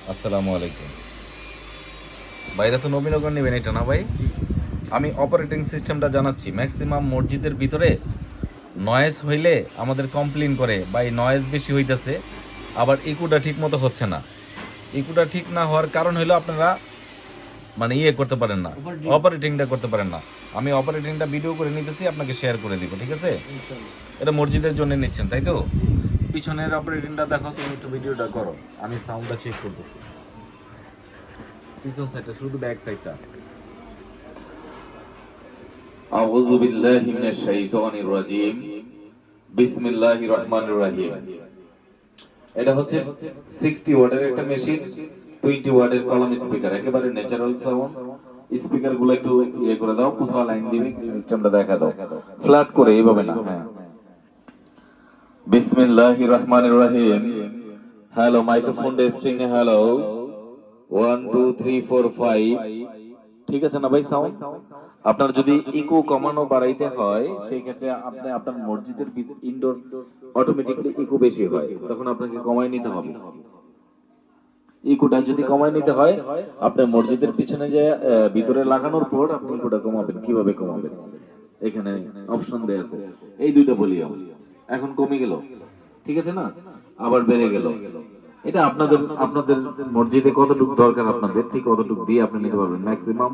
আসসালামু আলাইকুম। ভাইরা তো নবীনগর নেবেন এটা না ভাই? আমি অপারেটিং সিস্টেমটা জানাচ্ছি। ম্যাক্সিমাম মসজিদের ভিতরে নয়েজ হইলে আমাদের কমপ্লেন করে ভাই নয়েজ বেশি হইতেছে, আবার ইকুটা ঠিক মতো হচ্ছে না। ইকুটা ঠিক না হওয়ার কারণ হলো আপনারা মানে করতে পারেন না, অপারেটিংটা করতে পারেন না। আমি অপারেটিংটা ভিডিও করে নিতেছি, আপনাকে শেয়ার করে দিব, ঠিক আছে? এটা মসজিদের জন্য নিচ্ছেন তাই তো? পিছনের অপারেটিংটা দেখো, তুমি একটু ভিডিওটা করো, আমি সাউন্ডটা চেক করতেছি। পিছন সাইডটা, শুধু ব্যাক সাইডটা। আউযু বিল্লাহি মিনাশ শাইতানির রাজিম। বিসমিল্লাহির রহমানির রহিম। এটা হচ্ছে 60 ওয়াটের একটা মেশিন, 20 ওয়াটের কলাম স্পিকার, একেবারে ন্যাচারাল সাউন্ড। স্পিকার গুলো একটু করে দাও, কোথাও লাইন দিবে, সিস্টেমটা দেখা দাও, ফ্ল্যাট করে এইভাবে না। হ্যাঁ, বিসমিল্লাহির রহমানির রহিম। Hello, microphone testing. হ্যালো, 1 2 3 4 5। ঠিক আছে না ভাই সাউন্ড? আপনার যদি ইকো কমানো বাড়াইতে হয় সেই ক্ষেত্রে আপনি আপনার মসজিদের ইনডোর অটোমেটিকলি ইকো বেশি হয়, তখন আপনাকে কমাই নিতে হবে। ইকোটা যদি কমাই নিতে হয়, আপনি মসজিদের পিছনে যে ভিতরে লাগানোর পর আপনি ইকোটা কমাবেন। কিভাবে কমাবেন? এখানে অপশন দেয়া আছে, এই দুইটা বলি আমি। এখন কমে গেল, ঠিক আছে না? আবার বেড়ে গেল। এটা আপনাদের আপনাদের মসজিদে কতটুকু দরকার আপনাদের, ঠিক কতটুকু দিয়ে আপনি নিতে পারবেন, ম্যাক্সিমাম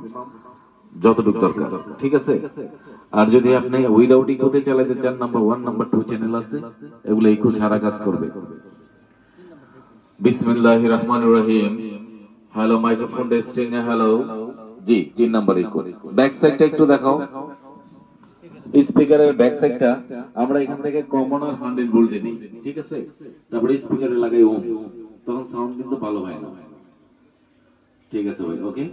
যতটুকু দরকার, ঠিক আছে? আর যদি আপনি উইদাউট ইকোতে চালাতে চান, নাম্বার 1 নাম্বার 2 চ্যানেল আছে, এগুলো ইকো ছাড়া কাজ করবে। বিসমিল্লাহির রহমানির রহিম। Hello, microphone testing. হ্যালো, জি 3 নাম্বার ইকো। ব্যাক সাইডটা একটু দেখাও। স্পিকারের ব্যাক সাইডটা আমরা এখান থেকে কমন আর 100 ভোল্টে নিই, ঠিক আছে? তারপরে স্পিকারে লাগাই ওহমস, তখন সাউন্ড কিন্তু ভালো হয় না। ঠিক আছে ভাই, ওকে।